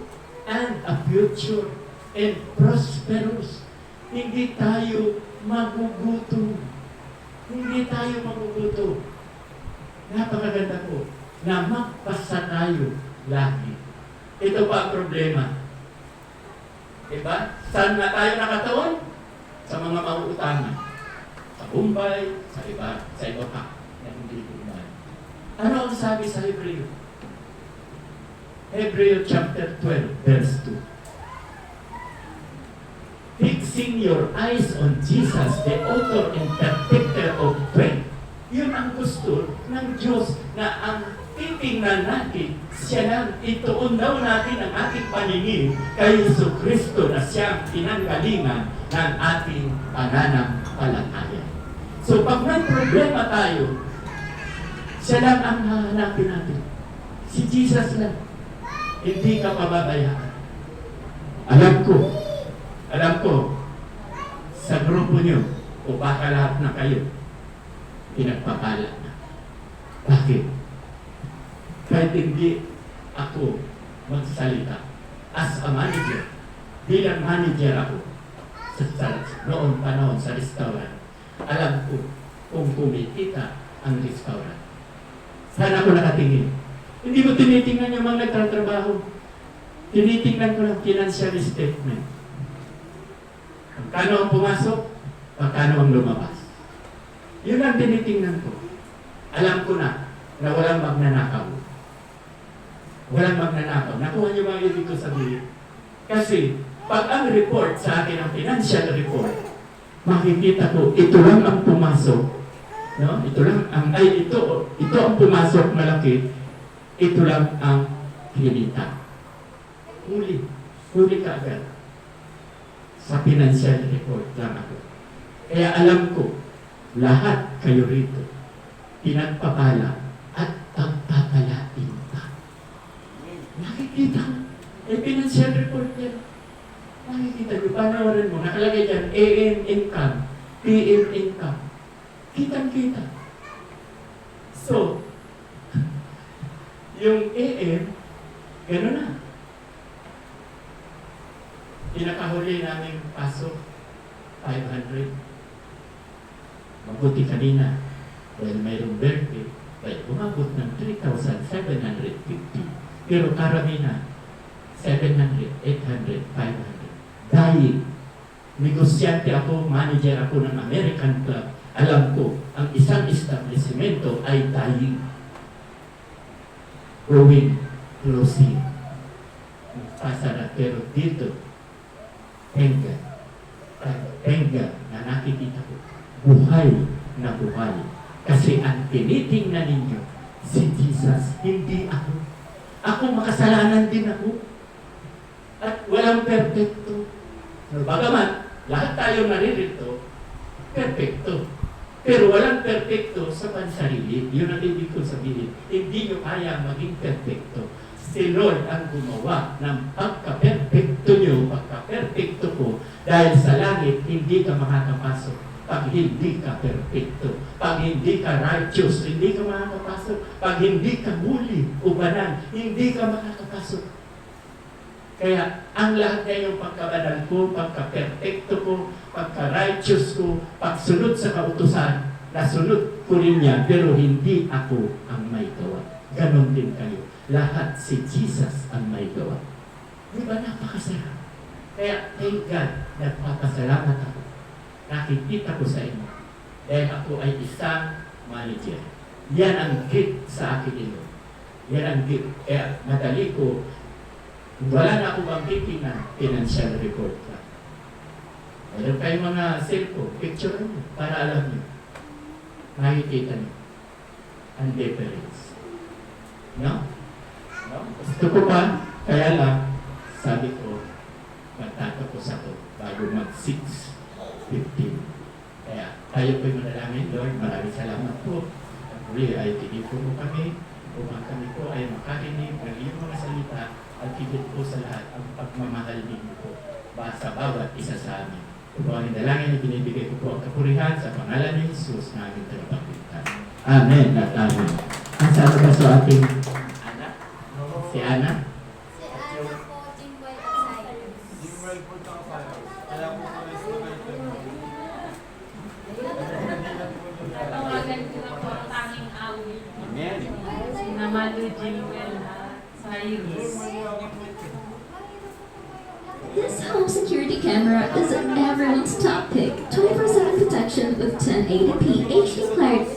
Speaker 5: and a future and prosperous. Hindi tayo magugutom. Hindi tayo magugutom. Napakaganda po na magpasa tayo lagi. Ito pa ang problema. Diba? Saan na tayo nakataon? Sa mga mauutangan. Sa Bombay, sa iba pa. Na hindi Bombay. Ano ang sabi sa Hebreo? Hebreo chapter 12, verse 2. Fixing your eyes on Jesus, the author and perfecter of faith. Yun ang gusto ng Diyos na ang titingnan natin, siya lang, ituon daw natin ang ating paningin kay Jesucristo na siyang pinanggalingan ng ating pananampalataya. So pag may problema tayo, siya lang ang hahanapin natin. Si Jesus lang. Hindi ka pababayaan. Alam ko, sa grupo nyo, o baka lahat na kayo, pinagpapala na. Bakit? Kahit hindi ako magsalita as a manager, bilang manager ako noong panahon sa restaurant, alam ko kung kumikita ang restaurant. Saan ako nakatingin? Hindi mo tinitingnan yung mga nagtatrabaho. Tinitingnan ko lang financial statement. Magkano ang pumasok, magkano ang lumabas. Yun ang tinitingnan ko. Alam ko na walang magnanakaw. Walang magnanakaw. Nakuha niyo ba yung ibig ko sabihin? Kasi, pag ang report sa akin, ang financial report, makikita ko, ito lang ang pumasok. No? Ito ang pumasok malaki. Ito lang ang kinita. Huli ka agad. Sa financial report lang ako. Kaya alam ko, lahat kayo rito, pinagpapala at pagpapalain pa. Nakikita, financial report yan. Nakikita nyo, panoorin mo, nakalagay dyan, AM income, PM income. Kitang-kita. So, yung AM, gano'n na. Pinakahuli namin pasok, 500. Mabuti kanina, dahil mayroong birthday, ay umabot ng 3,750. Pero karamihan, 700, 800, 500. Dahil, negosyante ako, manager ako ng American Club, alam ko, ang isang establishmento ay dying. Growing, closing. Pasara, pero dito, tenga na nakikita ko, buhay na buhay. Kasi ang tinitingnan ninyo, si Jesus, hindi ako. Ako makasalanan din ako. At walang perfecto. Bagaman, lahat tayo naririto, perfecto. Pero walang perfecto sa pansarili. Yun ang ibig ko sabihin. Hindi nyo kaya maging perfecto. Si Lord ang gumawa ng pagka-perfecto nyo, pagka-perfecto ko. Dahil sa langit, hindi ka makakapasok. Pag hindi ka perfecto, pag hindi ka righteous, hindi ka makakapasok. Pag hindi ka muli, ubanan, hindi ka makakapasok. Kaya ang lahat na yung pagkabanal ko, pagka-perfecto ko, pagka-righteous ko, pagsunod sa kautusan, nasunod ko rin yan, pero hindi ako ang may gawa. Ganon din kayo. Lahat si Jesus ang may gawa. Di ba napakasarap? Kaya thank God, nagpapasalamat ako. Nakikita ko sa inyo. Dahil ako ay isang manager. Yan ang gift sa akin ino. Yan ang gift. Kaya madali ko, wala na akong banggitin na financial report ka. Meron kayong mga cellphone, picture nyo, para alam nyo. Makikita nyo. Ang difference. No? No? Gusto ko pa, kaya lang, sabi ko, magtatapos ako bago mag 6:15. Kaya tayo po'y manalangin, Lord, maraming salamat po. At muli ay tinipon mo kami, upang kami po ay makarinig ng iyong mga salita at higit po sa lahat ang pagmamahal ninyo po sa bawat isa sa amin. Ito ang dalangin na binibigay ko po ang kapurihan sa pangalan ni Jesus na aming tagapagligtas. Amen at amen. Ang sabi ba sa ating anak? Si Ana?
Speaker 2: Si Ana po, Jimboy Pasay.
Speaker 1: Tawagan ko na po ang tanging awit.
Speaker 3: Amen.
Speaker 1: Si Namado Jimwell Cyrus.
Speaker 2: This home security camera is everyone's top pick. 24/7 protection with 1080p HD clarity.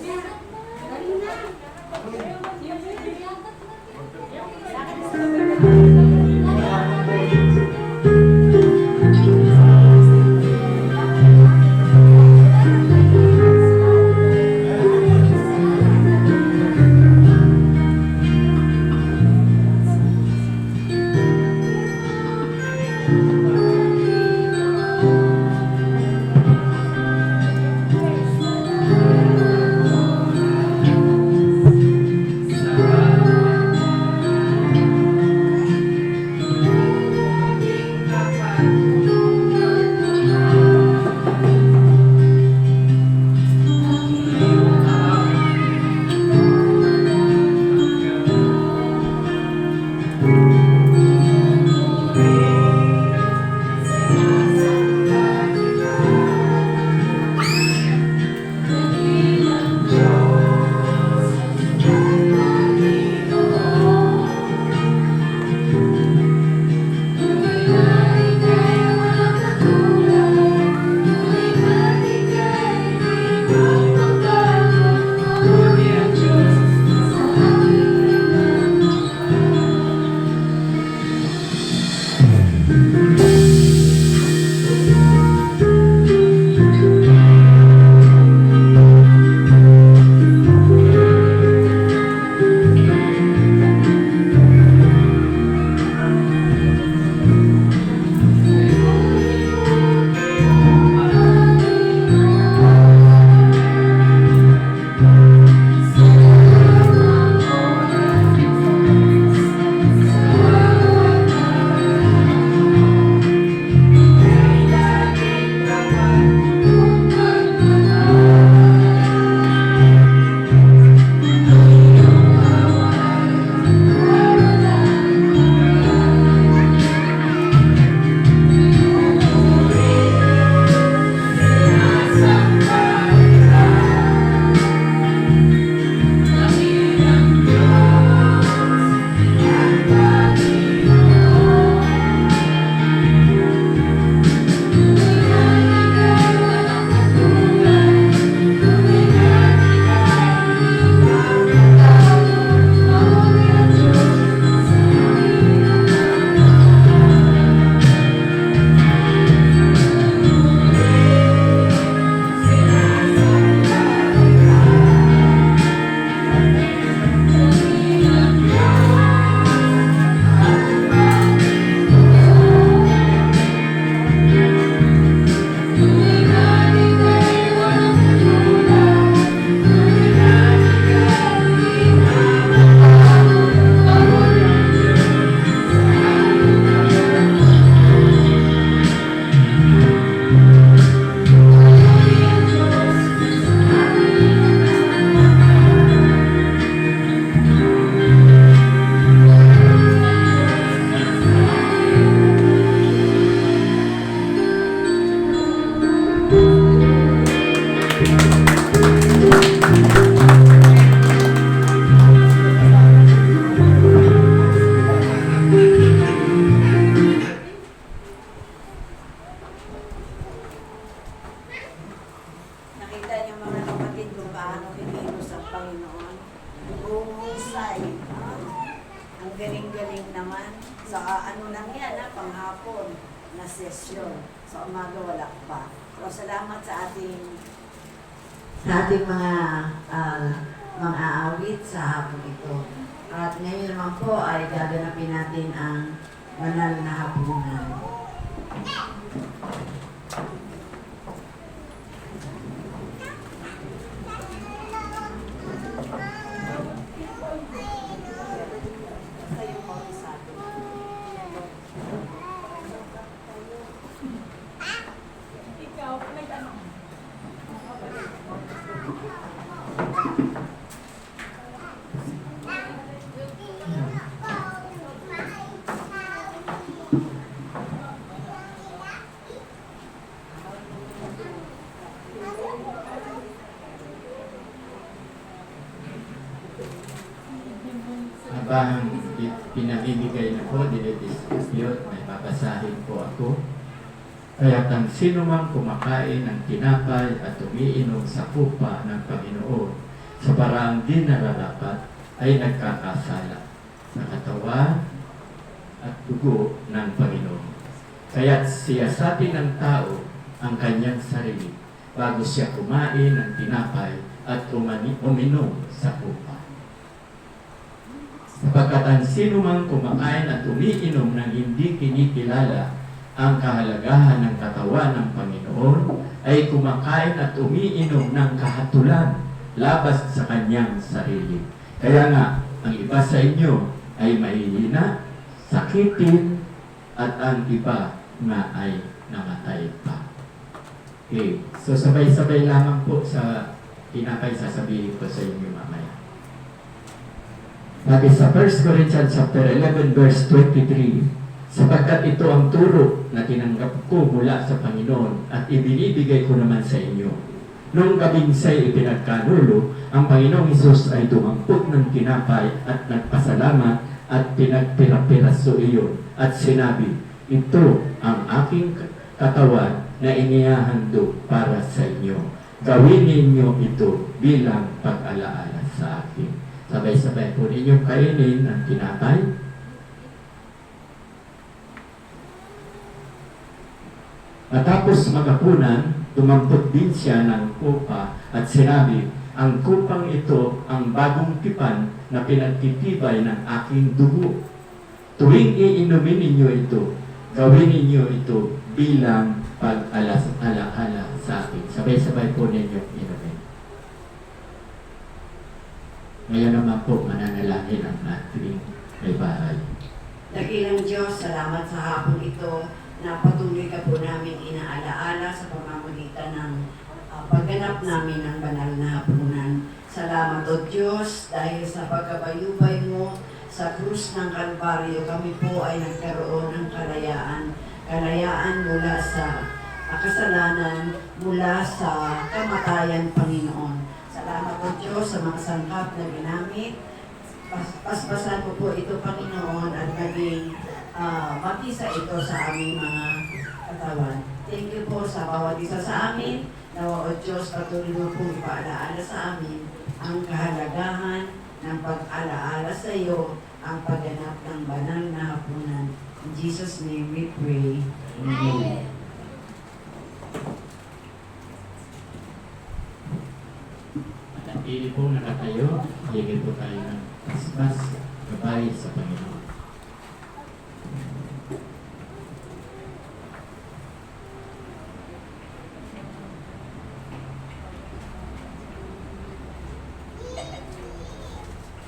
Speaker 6: ano lang yan, panghapon na sesyon. Sa umaga wala pa. So, salamat sa ating mga aawit sa hapon ito. At ngayon naman po ay gaganapin natin ang banal na hapunan.
Speaker 5: Habang pinamimigay na po, dinidistribute, may babasahin po ako. Kaya't ang sino mang kumakain ng tinapay at umiinom sa kupa ng Panginoon sa paraang di nararapat ay nagkakasala sa katawan at dugo ng Panginoon. Kaya't siyasatin ng tao ang kanyang sarili bago siya kumain ng tinapay at uminom sa kupa. Sapagkat ang sino mang kumakain at umiinom ng hindi kinikilala ang kahalagahan ng katawan ng Panginoon ay kumakain at umiinom ng kahatulan labas sa kanyang sarili. Kaya nga, ang iba sa inyo ay mahihina, sakitin, at ang iba nga ay namatay pa. Okay, so sabay-sabay lamang po sa tinapay sasabihin ko sa inyo mamaya. Sabi sa 1 Corinthians chapter 11 verse 23, sapagkat ito ang turo na tinanggap ko mula sa Panginoon at ibinibigay ko naman sa inyo. Noong gabing siya'y ipinagkanulo, ang Panginoong Hesus ay dumampot ng tinapay at nagpasalamat at pinagpira-piraso iyon at sinabi, ito ang aking katawan na inihahandog para sa inyo. Gawin ninyo ito bilang pag-alaala sa akin. Sabay-sabay po ninyong kainin ang tinapay. Matapos magapunan, dumampot din siya ng kupa at sinabi, ang kupang ito ang bagong tipan na pinagtitibay ng aking dugo. Tuwing iinumin ninyo ito, gawin ninyo ito bilang pag-alaala sa akin. Sabay-sabay po ninyong inumin. Ngayon naman po, mananalangin ang ating may bahay.
Speaker 6: Dakilang Diyos, salamat sa hapon ito na patuloy ka po namin inaalaala sa pamamagitan ng pagganap namin ng banal na hapunan. Salamat o Diyos dahil sa pagkabayubay mo sa krus ng Kalbaryo, kami po ay nagkaroon ng kalayaan. Kalayaan mula sa kasalanan, mula sa kamatayan, Panginoon. Salamat po Diyos sa mga sangkap na ginamit. Paspasan mo po ito, Panginoon, at maging mapisa ito sa aming mga katawan. Thank you po sa bawat isa sa amin. Nawa o Diyos, patuloy mo po ipaalaala sa amin ang kahalagahan ng pag-alaala sa iyo, ang pagganap ng banal na hapunan. In Jesus' name we pray. Amen.
Speaker 5: Pili po nakatayo, higit po tayo ng paspas, gabay sa Panginoon.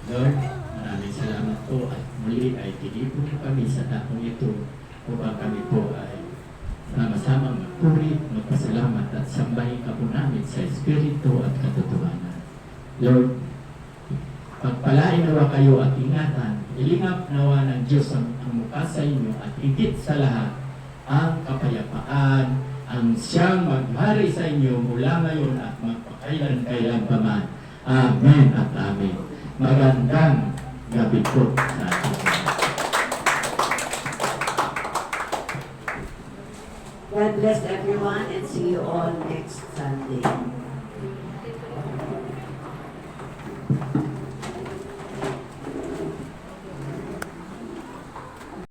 Speaker 5: Lord, maraming salamat po at muli ay tinipon mo kami sa takong ito upang kami po ay sama-samang magpuri, magpasalamat at sambahin ka po namin sa Espiritu at katotohanan. Lord, pagpalain nawa kayo at ingatan, ilingap nawa ng Diyos ang mukha sa inyo at higit sa lahat ang kapayapaan, ang siyang maghari sa inyo mula ngayon at magpakailan-kailan pa man. Amen at amen. Magandang gabi po sa atin.
Speaker 6: God bless everyone and see you all next Sunday.